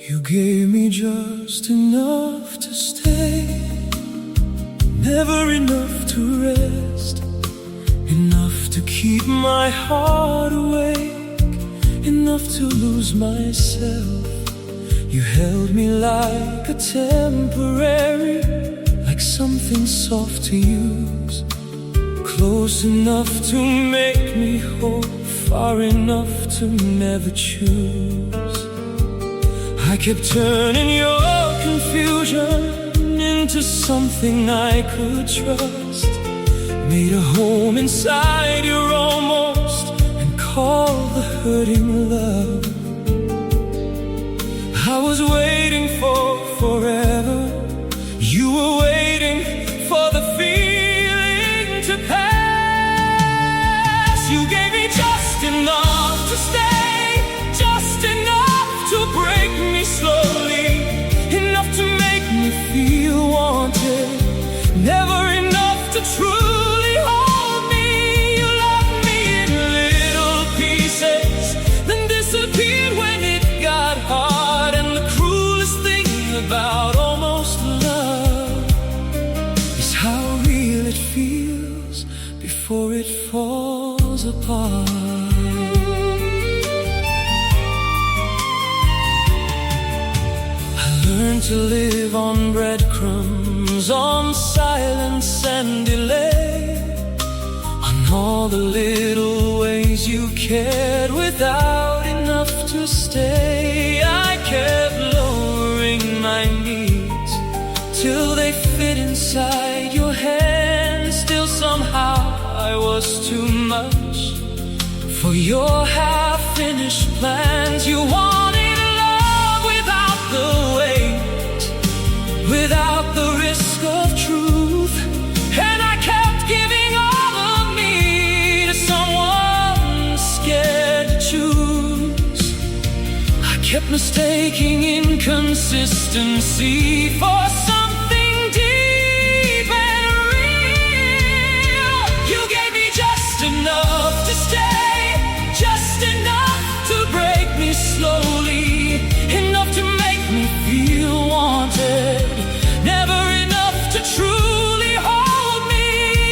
You gave me just enough to stay, never enough to rest, enough to keep my heart awake, enough to lose myself. You held me like a temporary, like something soft to use, close enough to make me whole, far enough to never choose. I kept turning your confusion into something I could trust, made a home inside your almost, and called the hurting love. I was waiting for forever, you were waiting for the feeling to pass. You gave me just enough to stay, just enough to break me slowly, enough to make me feel wanted, never enough to truly hold me. You loved me in little pieces, then disappeared when it got hard. And the cruelest thing about almost love is how real it feels before it falls apart. Learn to live on breadcrumbs, on silence and delay, on all the little ways you cared without enough to stay. I kept lowering my needs till they fit inside your hands. Still somehow I was too much for your half-finished plans. You wanted love without the weight, without the risk of truth, and I kept giving all of me to someone scared to choose. I kept mistaking inconsistency for something deep and real. You gave me just enough to stay, just enough to break me slowly, enough to make me feel wanted, never enough to truly hold me.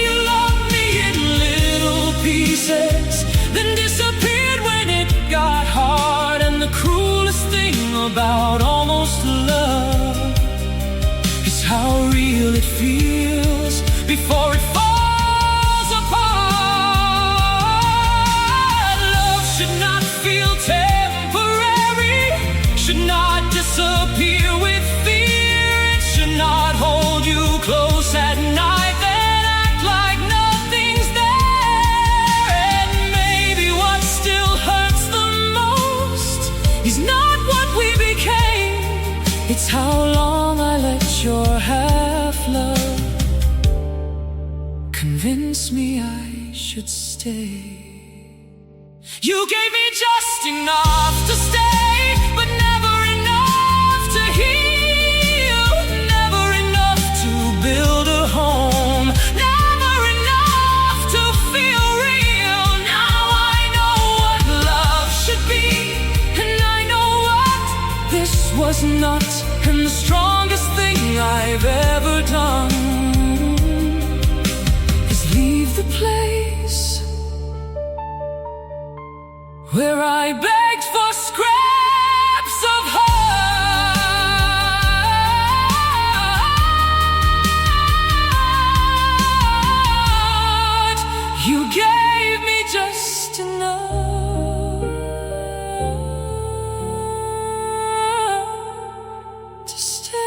You loved me in little pieces, then disappeared when it got hard. And the cruelest thing about almost love is how real it feels before it falls apart. Love should not feel temporary, should not disappear with fear. It should not hold you close at night, then act like nothing's there. And maybe what still hurts the most is not what we became, it's how long I let your half-love convince me I should stay. You gave me just enough to stay, but never enough to heal, never enough to build a home, never enough to feel real. Now I know what love should be, and I know what this was not. And the strongest thing I've ever done is leave the place where I begged for scraps of heart. You gave me just enough to stay.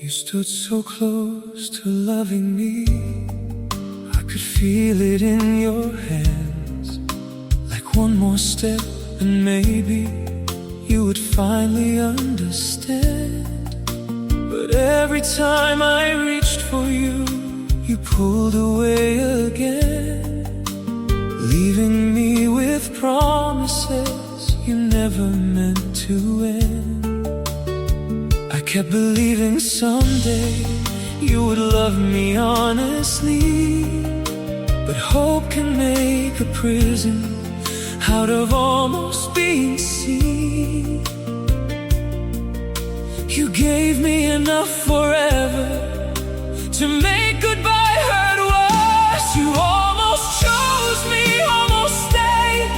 You stood so close to loving me, I could feel it in your hand. one more step and maybe you would finally understand. But every time I reached for you, you pulled away again, leaving me with promises you never meant to end. I kept believing someday you would love me honestly, but hope can make a prison out of almost being seen. You gave me enough forever to make goodbye hurt worse. You almost chose me, almost stayed,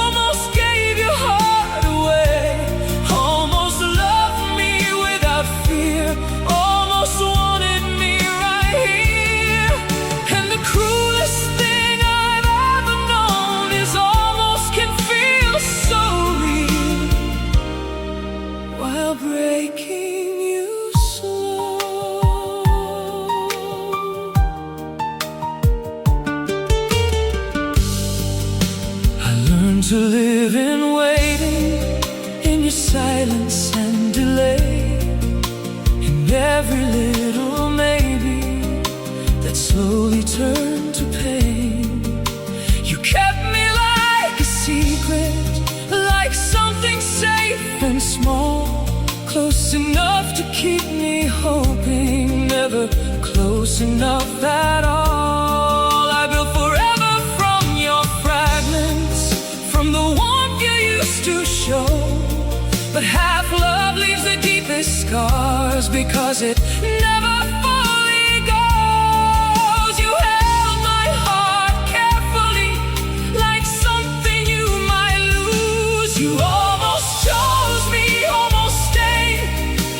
almost gave your heart away, almost loved me without fear, almost wanted me right here. And the cruelest thing I've ever known is almost can feel so real while breaking you slow. I learned to live in waiting, in your silence and delay, in every little maybe that slowly turned to pain. You kept me like a secret, like something safe and small, close enough to keep me hoping, never close enough at all. I built forever from your fragments, from the warmth you used to show. But half love leaves the deepest scars because it never fully goes. You held my heart carefully, like something you might lose. You almost chose me, almost stayed,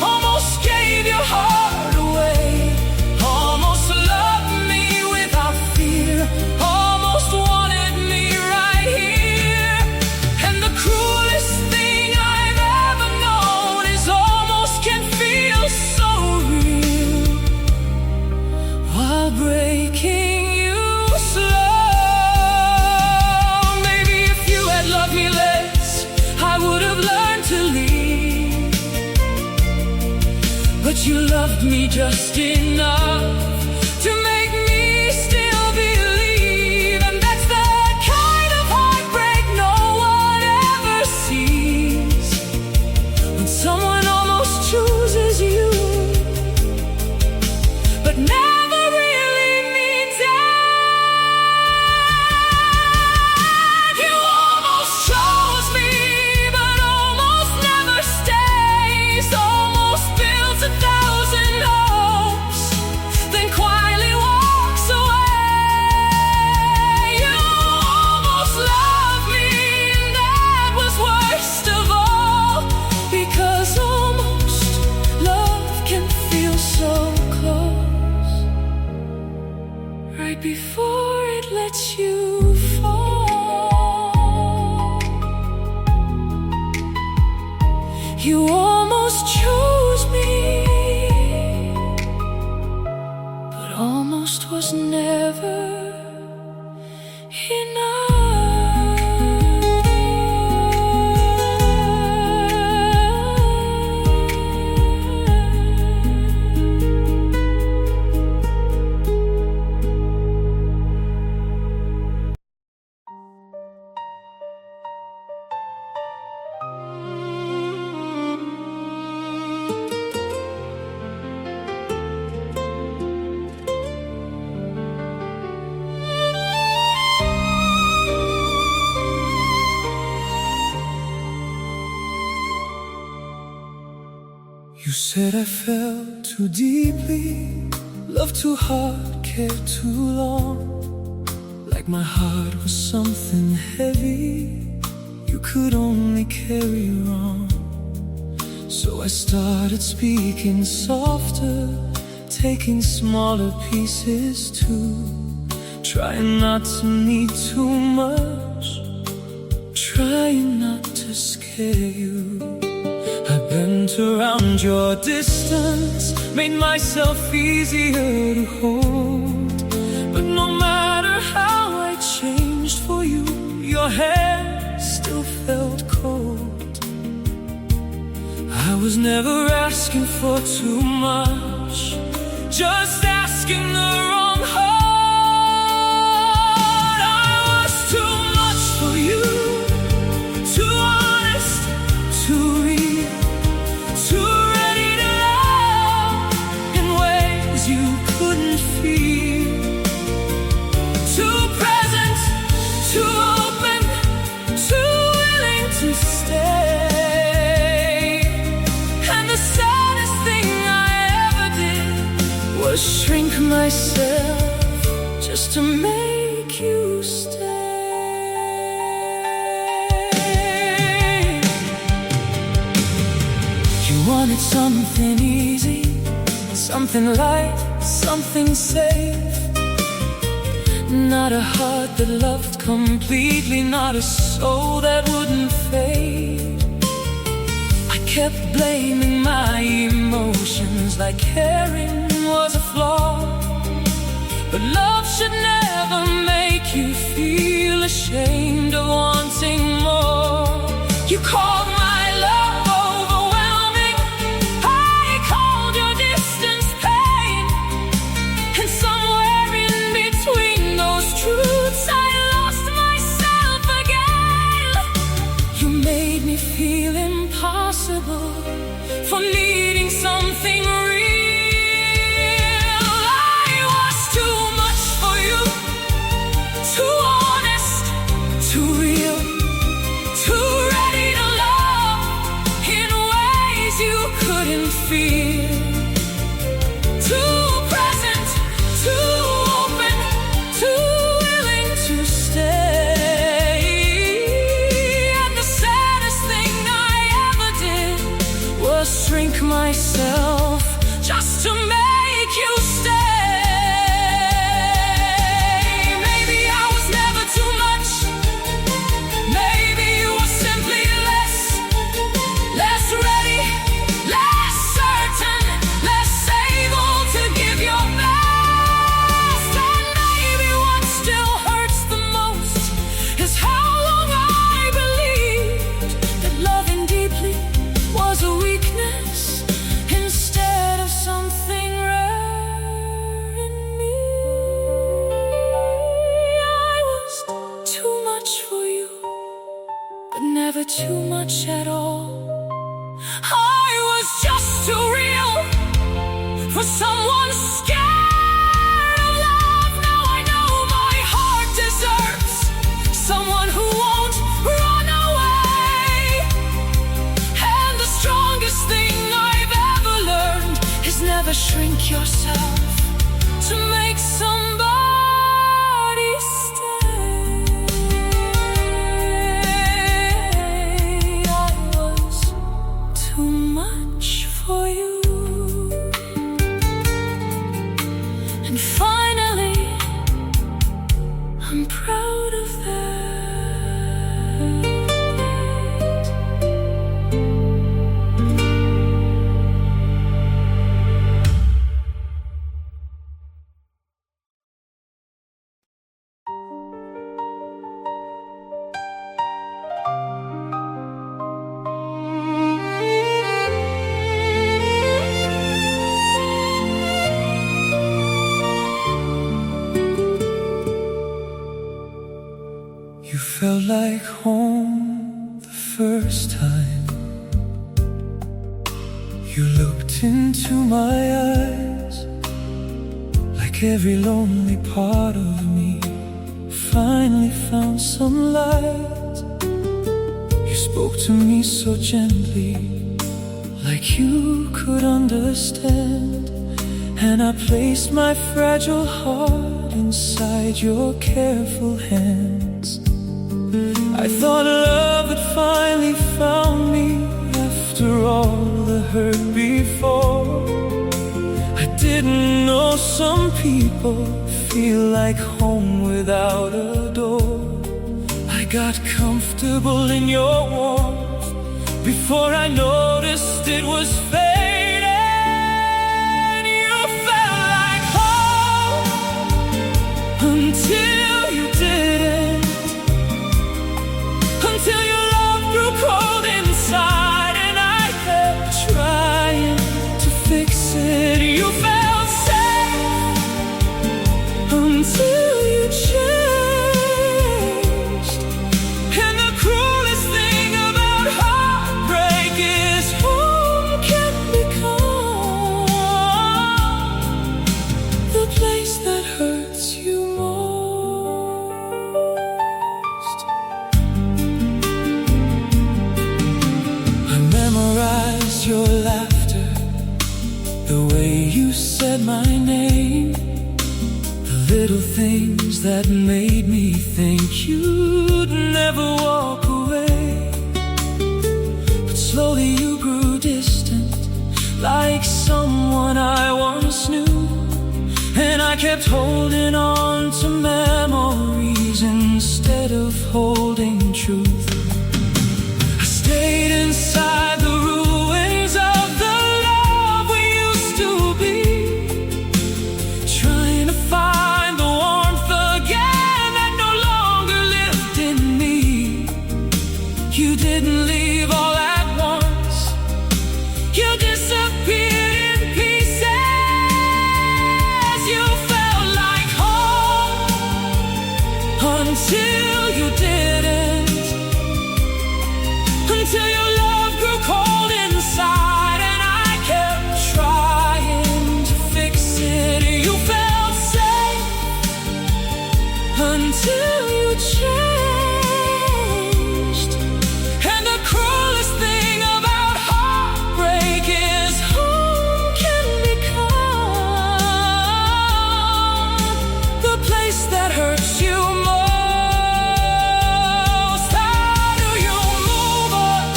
almost gave your heart away, almost loved me without fear, almost wanted me right here. And the cruelest thing I've ever known is almost can feel so real while breaking you slow. Maybe if you had loved me less, I would have learned to leave. But you loved me just enough to make me still believe. And that's the kind of heartbreak no one ever sees, when someone almost chooses you, but never really means it. You almost chose me, but almost never stays, almost builds 1,000 hopes, then quietly walks away. You almost loved me, and that was worst of all, because almost love can feel so close, right before it lets you fall. You almost chose me, but almost was never You said I fell too deeply, loved too hard, cared too long, like my heart was something heavy you could only carry wrong. So I started speaking softer, taking smaller pieces too, trying not to need too much, trying not to scare you. I bent around your distance, made myself easier to hold. But no matter how I changed for you, your hand was never asking for too much, just asking the wrong heart. I was too much for you, too honest, too real, too ready to love in ways you couldn't feel, too present, too open, too willing to stay. And the saddest thing I ever did was shrink myself just to make you stay. You wanted something easy, something light, something safe. Not a heart that loved completely, not a soul that wouldn't fade. I kept blaming my emotions like caring was a flaw. But love should never make you feel ashamed of wanting more. You called my love overwhelming, I called your distance pain. And somewhere in between those truths I lost myself again. You made me feel impossible for needing something real. I was too much for you, too honest, too real, too ready to love in ways you couldn't feel, too present, too open, too willing to stay. And the saddest thing I ever did was shrink myself just to make you stay. Maybe I was never too much, maybe you were simply less ready, less certain, less able to give your best. And maybe what still hurts the most is how long I believed that loving deeply was a weakness instead of something rare in me. I was too much for you, but never too much at all. I was just too real for someone scared of love. Now I know my heart deserves someone who won't run away. And the strongest thing I've ever learned is never shrink yourself to make somebody stay. I was too much for you. And finally, I'm proud of that. You felt like home the first time you looked into my eyes, like every lonely part of me finally found some light. You spoke to me so gently, like you could understand, and I placed my fragile heart inside your careful hands. I thought love had finally found me after all the hurt before. I didn't know some people feel like home without a door. I got comfortable in your warmth before I noticed it was fading. You felt like home until you didn't, until your love grew cold inside and I kept trying. things that made me think you'd never walk away. But slowly you grew distant, like someone I once knew. And I kept holding on to memories instead of holding truth. I stayed inside the ruins of the love we used to be, trying to find the warmth again that no longer lived in me. You didn't leave all at once, you disappeared in pieces. You felt like home until you didn't, until your love grew cold inside and I kept trying to fix it. You felt safe until you changed. And the cruelest thing about heartbreak is home can become the place that hurts you most. How do you move on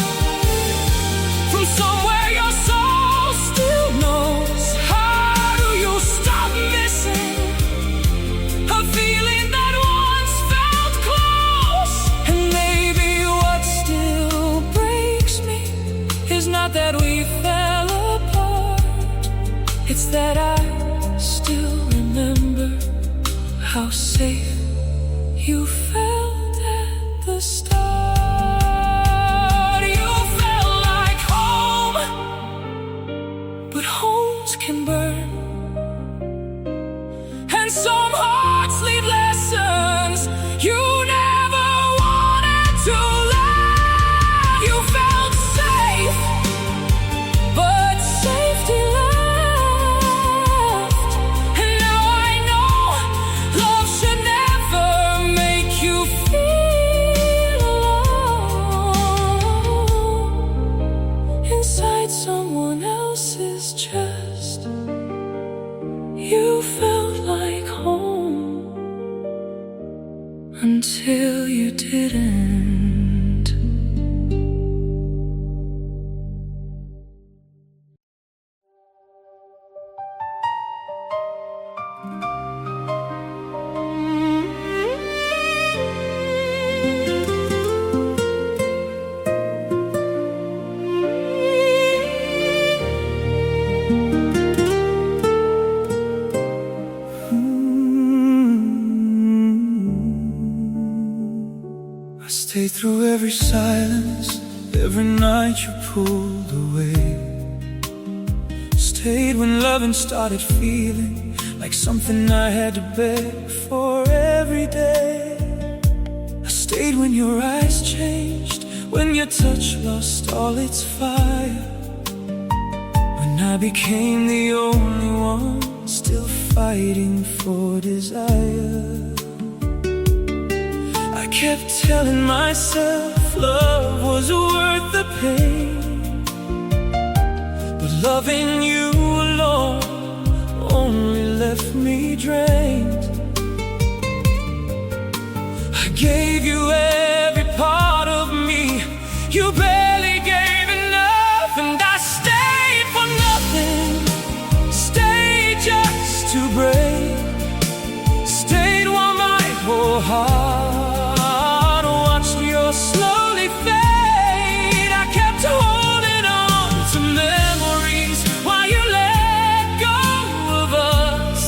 from somewhere your soul still knows? How do you stop missing a feeling that once felt close? And maybe what still breaks me is not that we fell apart, it's that I still remember how safe you felt at the start. You felt like home, but homes can burn, and some hearts leave lessons you never wanted to learn. You felt safe, but safety left. And now I know love should never make you feel alone inside someone else's chest. You felt like home until you didn't. I stayed through every silence, every night you pulled away. Stayed when loving started feeling like something I had to beg for every day. I stayed when your eyes changed, when your touch lost all its fire, when I became the only one still fighting for desire. I kept telling myself love was worth the pain, but loving you alone only left me drained. I gave you every part of me, you barely gave enough, and I stayed for nothing, stayed just to break, stayed while my whole heart slowly fade. I kept holding on to memories while you let go of us.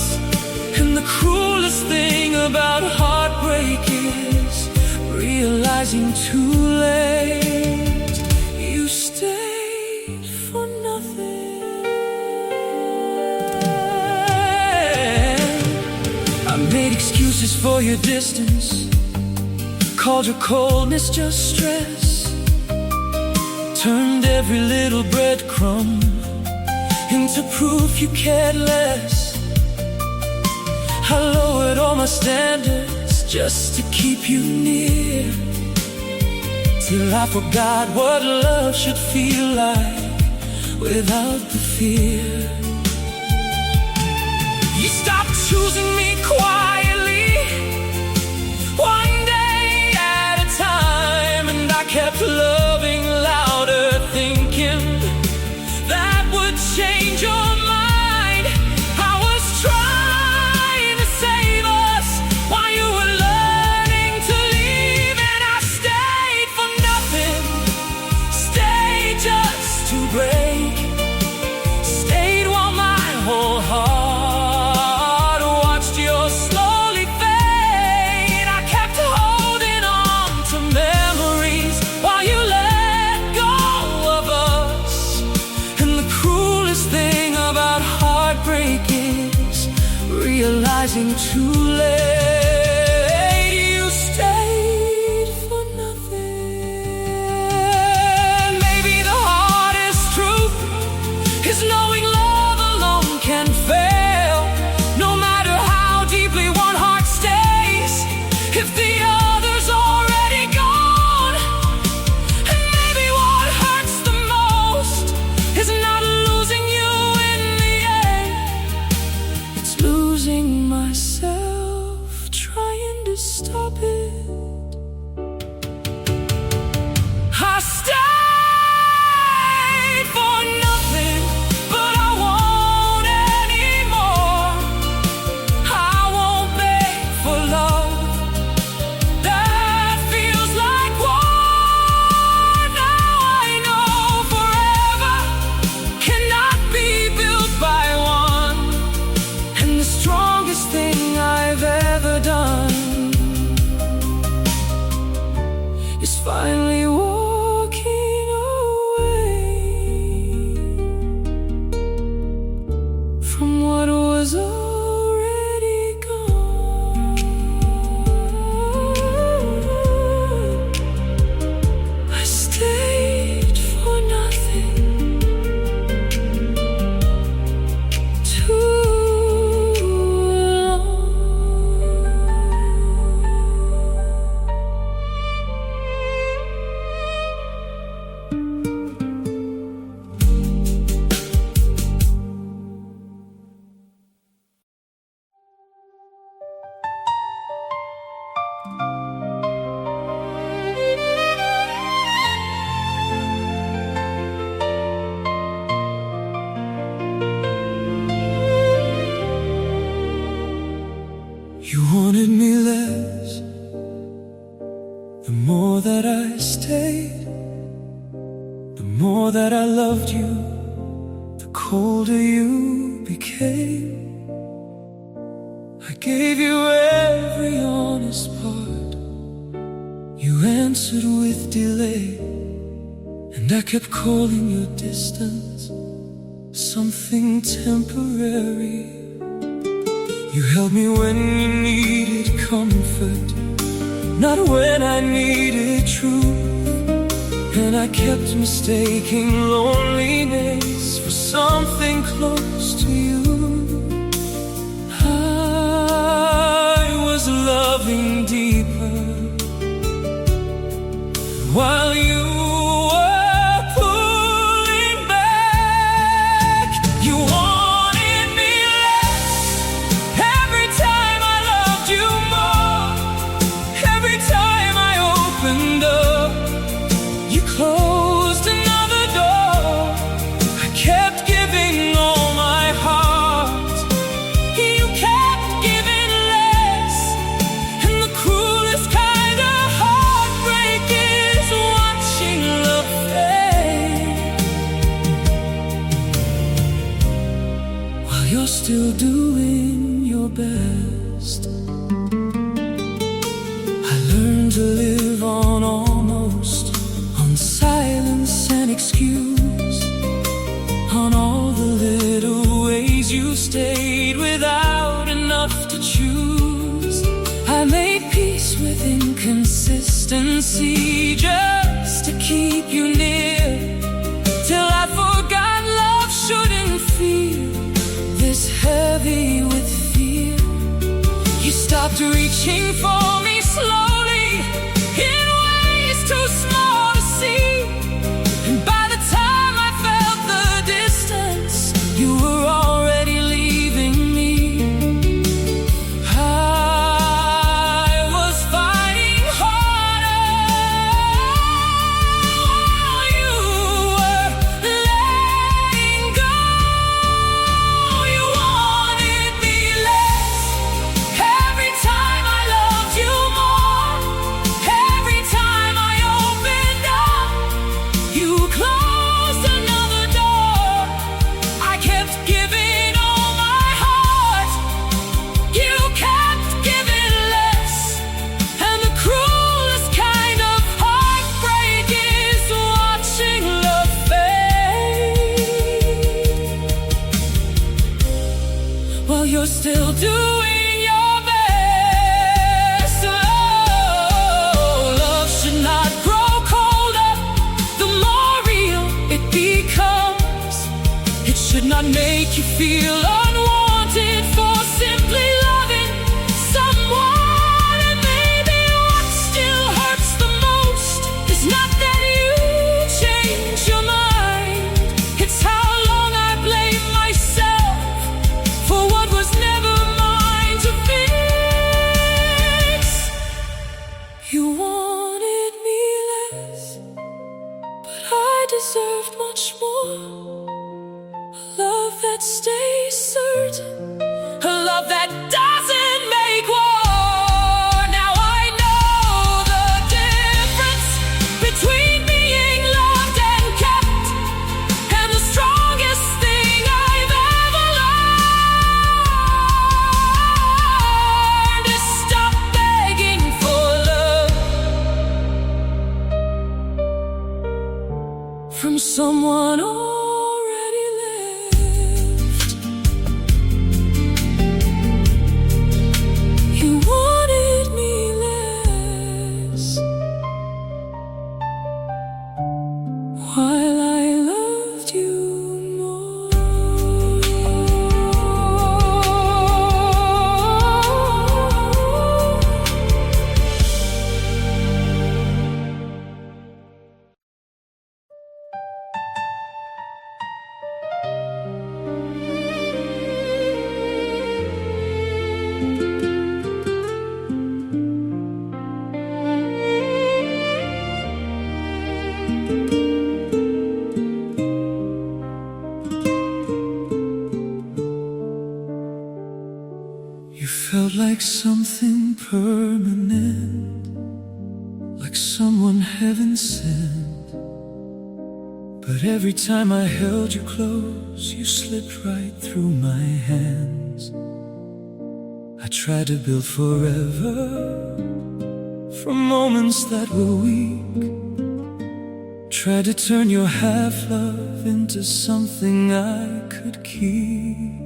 And the cruelest thing about heartbreak is realizing too late you stayed for nothing. I made excuses for your distance, called your coldness just stress, turned every little breadcrumb into proof you cared less. I lowered all my standards just to keep you near, till I forgot what love should feel like without the fear. You stopped choosing me quietly, kept loving louder, thinking that would change your mind. I was trying to save us while you were learning to leave, and I stayed for nothing, stayed just to break, stayed while my whole heart watched your slowly fade. I kept holding on to memories while you let go of us. And the cruelest thing about heartbreak is realizing too late you stayed for nothing. Maybe the hardest truth is knowing love alone can fail. No matter how deeply one heart stays, if the other's already gone. And maybe what hurts the most is not losing you in the end, it's losing myself trying to stop it. I stayed for nothing, but I won't anymore. I won't beg for love that feels like war. Now I know forever cannot be built by one, and the strongest thing I've ever done is finally walking away from what was already gone. I stayed for nothing too long. You wanted me less, the more that I stayed, the more that I loved you, the colder you became. I gave you every honest part, you answered with delay, and I kept calling your distance something temporary. You held me when you needed comfort, not when I needed truth. And I kept mistaking loneliness for something close to you. I was loving deeper while you were pulling back. You wanted me less. Every time I loved you more. Every time I opened up, you closed another door. I kept giving all my heart, you kept giving less. And the cruelest kind of heartbreak is watching love fade while you're still doing your best. I learned to live on almost, on silence and excuse, on all the little ways you stayed without enough to choose. I made peace with inconsistency just to keep you near, till I forgot love shouldn't feel this heavy with fear. You stopped reaching for me slowly in ways too small to see, and by the time I felt the distance, you were already leaving me. I was fighting harder feel unwanted for simply loving someone. And maybe what still hurts the most is not that you changed your mind, it's how long I blame myself for what was never mine to fix. You wanted me less, but I deserved much more. A love that stays certain, a love that doesn't make war. Now I know the difference between being loved and kept, and the strongest thing I've ever learned is stop begging for love from someone already left. You wanted me less, while I loved you more. You felt like something permanent, like someone heaven sent. But every time I held you close, you slipped right through my hands. I tried to build forever from moments that were weak, tried to turn your half-love into something I could keep.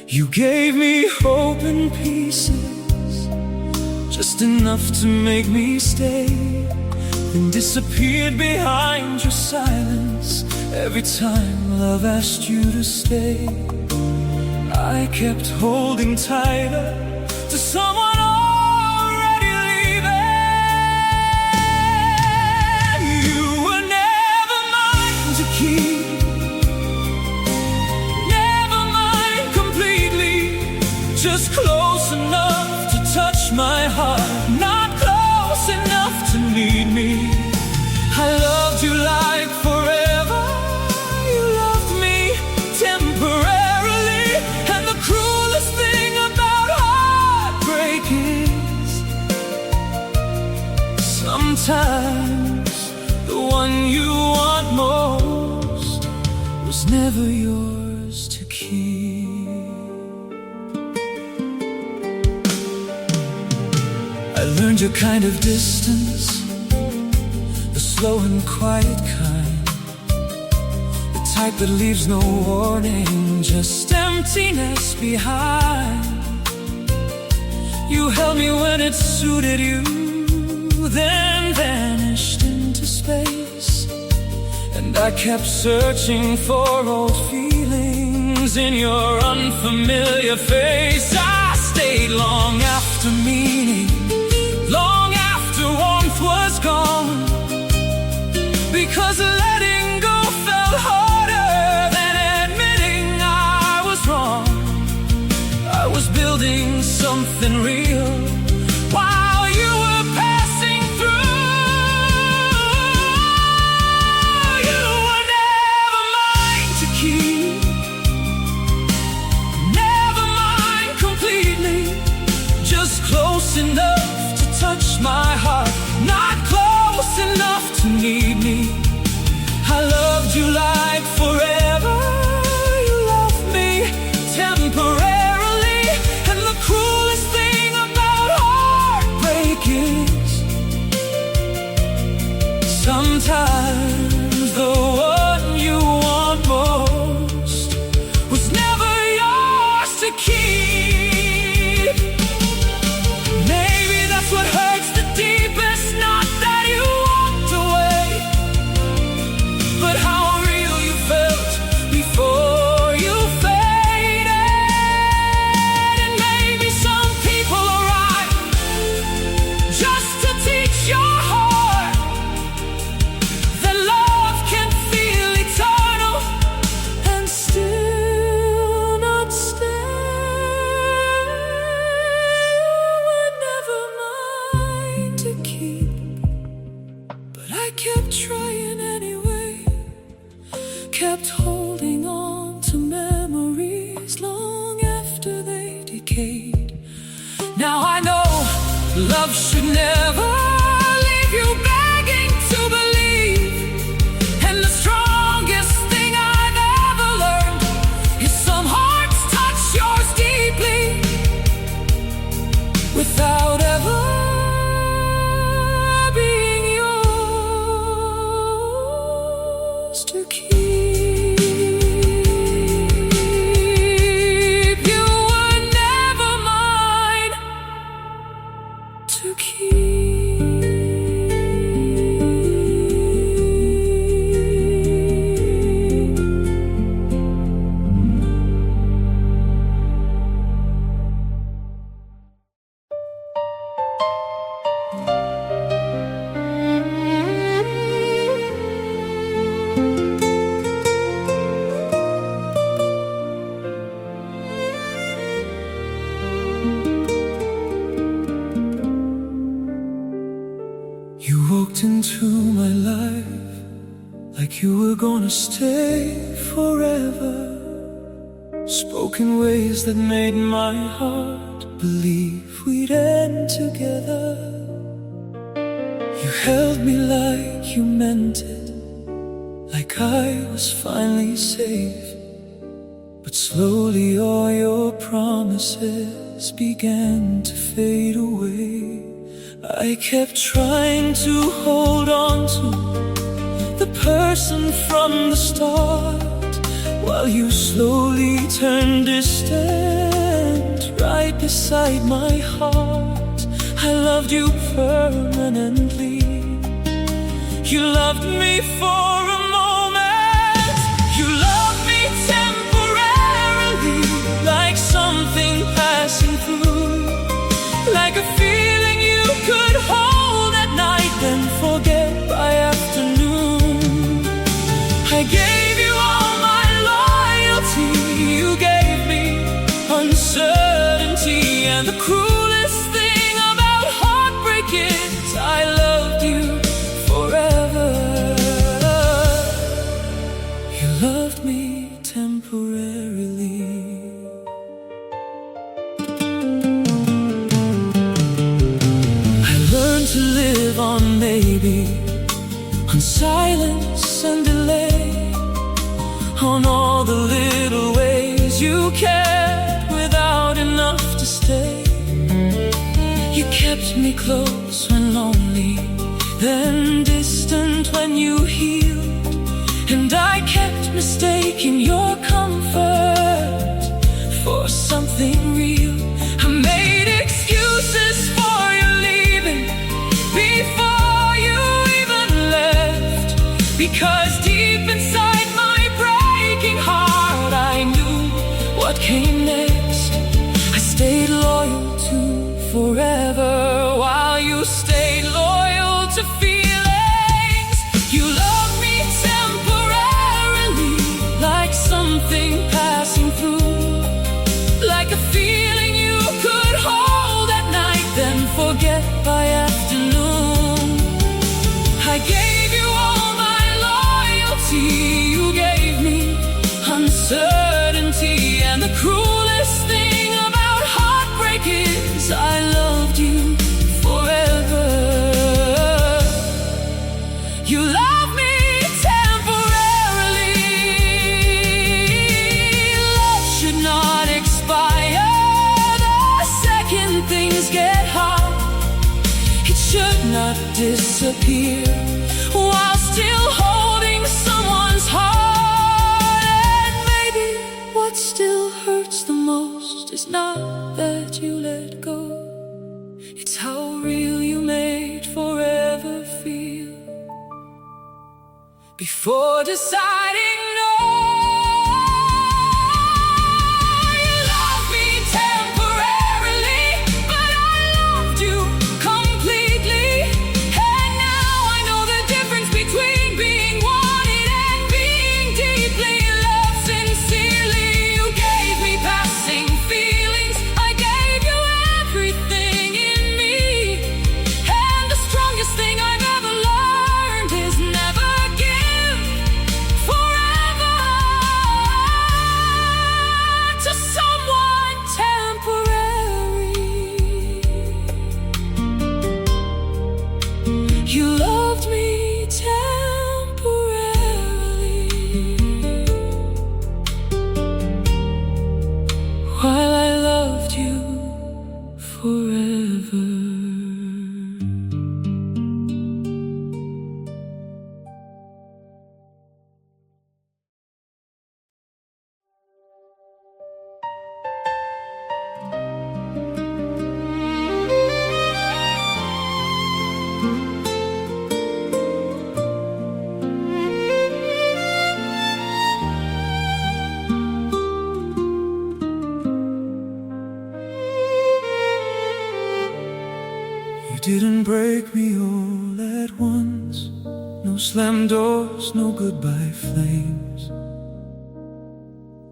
You gave me hope in pieces, just enough to make me stay, then disappeared behind your silence every time love asked you to stay. I kept holding tighter to someone already leaving. You were never mine to keep, just close enough to touch my heart, not close enough to need me. I loved you like forever, you loved me temporarily. And the cruelest thing about heartbreak is sometimes the one you want most was never yours to keep. I learned your kind of distance, the slow and quiet kind, the type that leaves no warning, just emptiness behind. You held me when it suited you, then vanished into space. And I kept searching for old feelings in your unfamiliar face. I stayed long after meaning, long after warmth was gone, because letting go felt harder than admitting I was wrong. I was building something real while you were passing through. You were never mine to keep, never mine completely, just close enough touch my heart, not close enough to need me. I loved you like forever, you loved me temporarily. And the cruelest thing about heartbreak is sometimes the one you want most was never yours to keep. Maybe that's what hurts the deepest, not that you walked away, but how real you felt before you felt. Love should never leave you begging to believe. And the strongest thing I've ever learned is some hearts touch yours deeply without ever being yours to keep. You walked into my life like you were gonna stay forever. Spoke in ways that made my heart believe we'd end together. You held me like you meant it, like I was finally safe. But slowly all your promises began to fade away. I kept trying to hold on to the person from the start, while you slowly turned distant right beside my heart. I loved you permanently. You loved me for a moment. You loved me temporarily, like something passing through, like a feeling you could hold at night, then forget by afternoon. I gave you all my loyalty. You gave me uncertainty. And the cruelest thing about heartbreak is I loved you forever. You loved me temporarily. To live on maybe, on silence and delay, on all the little ways you cared without enough to stay. You kept me close when lonely, then distant when you healed. And I kept mistaking your comfort for something real. I made excuses for you leaving before you even left, because deep inside my breaking heart I knew what came next. I stayed loyal to forever, while you stayed loyal to feelings. You loved me temporarily, like something passing through, like a feeling you could hold at night, then forget by afternoon. I gave you all my loyalty. You gave me uncertainty. And the cruelest thing about heartbreak is I loved you forever. You love me temporarily. Love should not expire the second things get hard. It should not disappear while still holding someone's heart. And maybe what still hurts the most is not that you let go, it's how real you made forever feel before deciding no. You loved me temporarily, but I loved you completely. And now I know the difference between being wanted and being deeply loved sincerely. You gave me passing feelings. I gave you everything in me. And the strongest thing I've ever learned is never give forever. You didn't break me all at once. No slammed doors, no goodbye flames.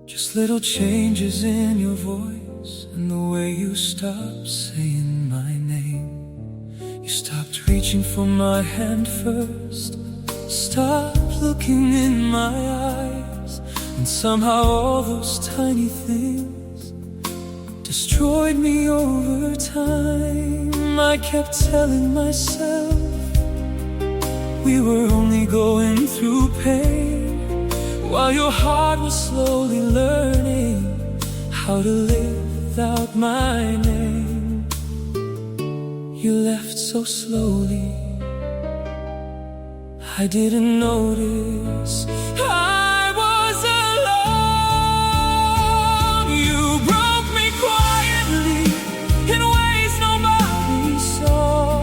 Just little changes in your voice and the way you stopped saying my name. You stopped reaching for my hand first, stopped looking in my eyes, and somehow all those tiny things destroyed me over time. I kept telling myself we were only going through pain, while your heart was slowly learning how to live without my name. You left so slowly, I didn't notice I was alone. You broke me quietly in ways nobody saw.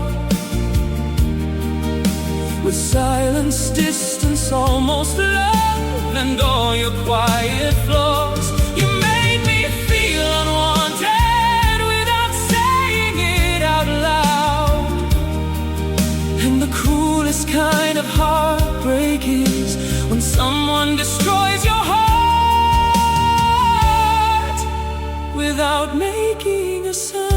With silence, distance, almost love, and all your quiet flaws. You made me feel unwanted without saying it out loud. And the cruelest kind of heartbreak is when someone destroys your heart without making a sound.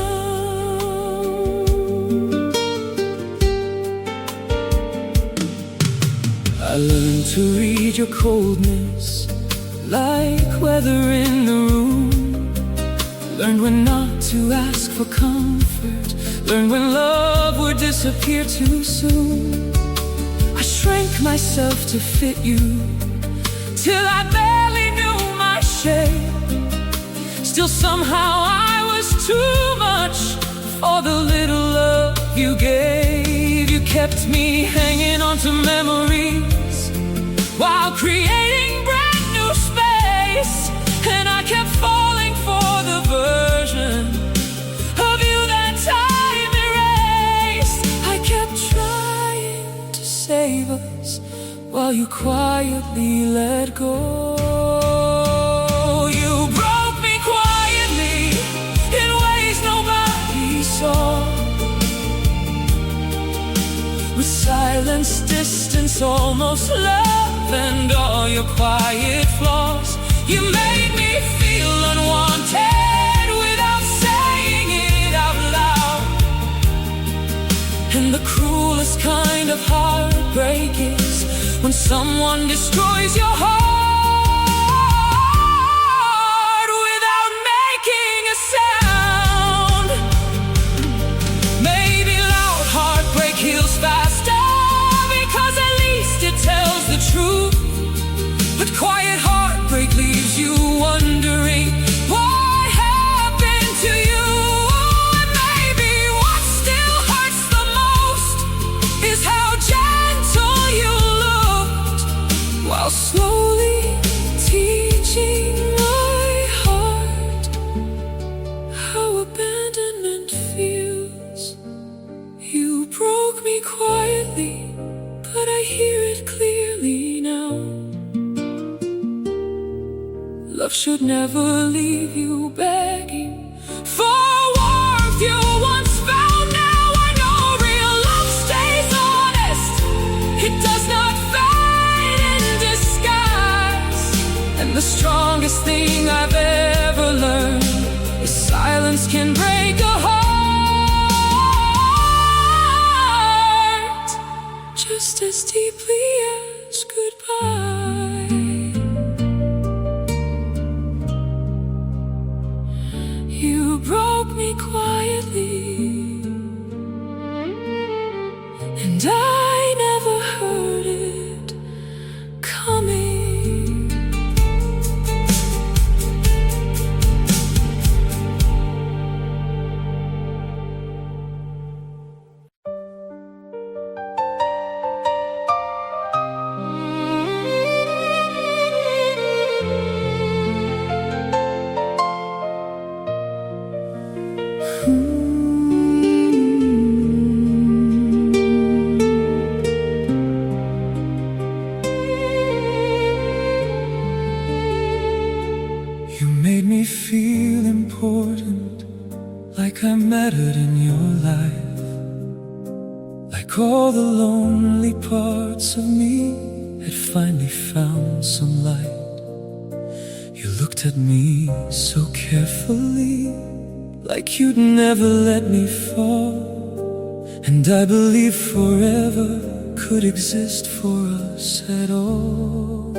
I learned to read your coldness like weather in the room. Learned when not to ask for comfort. Learned when love would disappear too soon. I shrank myself to fit you till I barely knew my shape. Still somehow I was too much for the little love you gave. You kept me hanging on to memories while creating brand new space, and I kept falling for the version of you that time erased. I kept trying to save us while you quietly let go. You broke me quietly in ways nobody saw. With silence, distance, almost love, and all your quiet flaws. You made me feel unwanted without saying it out loud. And the cruelest kind of heartbreak is when someone destroys your heart without making a sound. Maybe loud heartbreak heals faster because at least it tells the truth. But quiet heartbreak leaves you wondering what happened to you. And maybe what still hurts the most is how gentle you looked while slowly teaching my heart how abandonment feels. You broke me quietly, but I hear it clearly now. Love should never leave you begging for warmth you once found. Now I know real love stays honest. It does not fade in disguise. And the strongest thing I've ever learned is silence can break a heart just as deeply as goodbye. You broke me quietly, and I never heard it coming. like all the lonely parts of me had finally found some light. You looked at me so carefully, like you'd never let me fall. And I believed forever could exist for us at all.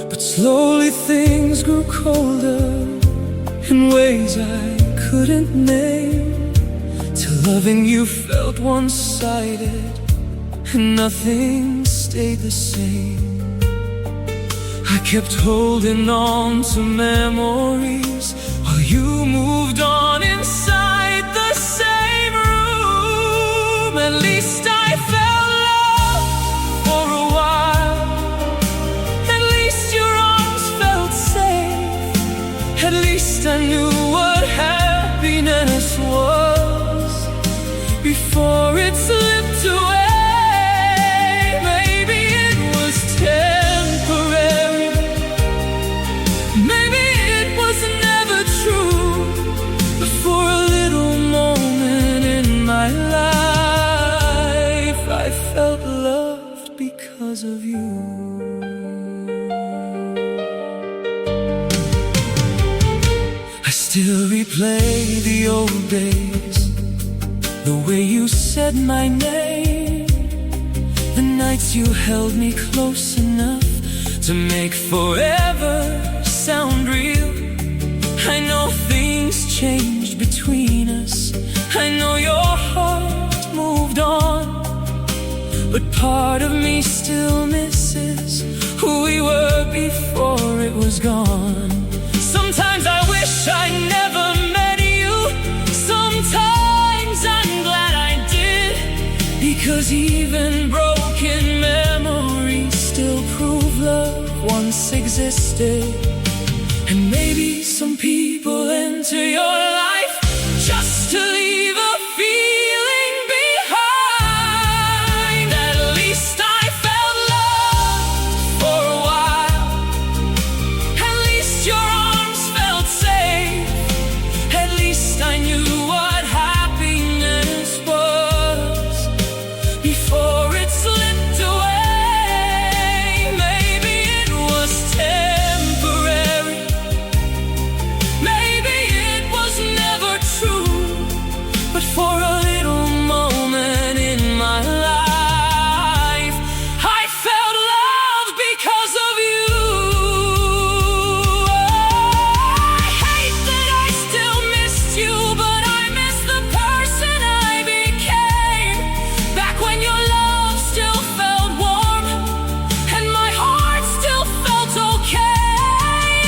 But slowly things grew colder in ways I couldn't name, till loving you felt one-sided and nothing stayed the same. I kept holding on to memories while you moved on inside the same room. At least I felt love for a while. At least your arms felt safe. At least I knew what happiness was before it slipped away. Maybe it was temporary. Maybe it was never true. But for a little moment in my life, I felt loved because of you. I still replay the old days, the way you said my name, the nights you held me close enough to make forever sound real. I know things changed between us, I know your heart moved on, but part of me still misses who we were before it was gone. Sometimes I wish I never met you. Sometimes I'm glad I did, because even broken memories still prove love once existed. And maybe some people enter your life just to leave a feeling behind. At least I felt love for a while. At least your arms felt safe. At least I knew what happiness was before it slipped away. Maybe it was temporary. Maybe it was never true. But for a little moment in my life, I felt love because of you. I hate that I still missed you, but I miss the person I became. Back when your love still felt warm and my heart still felt okay.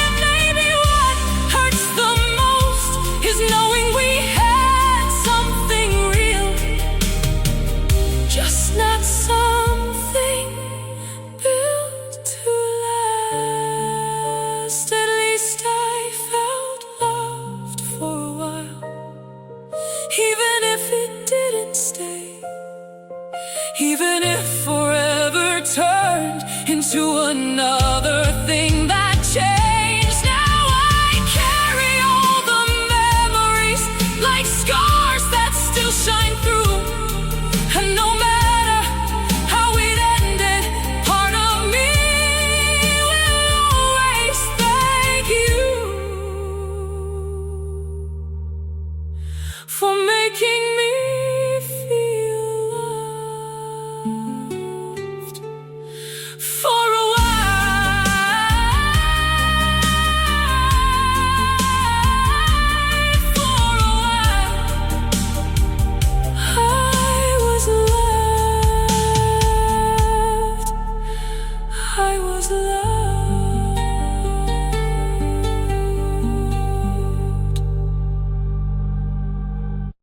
And maybe what hurts the most is knowing we had something real, just not something built to last. At least I felt loved for a while, even if it didn't stay, even if forever turned into another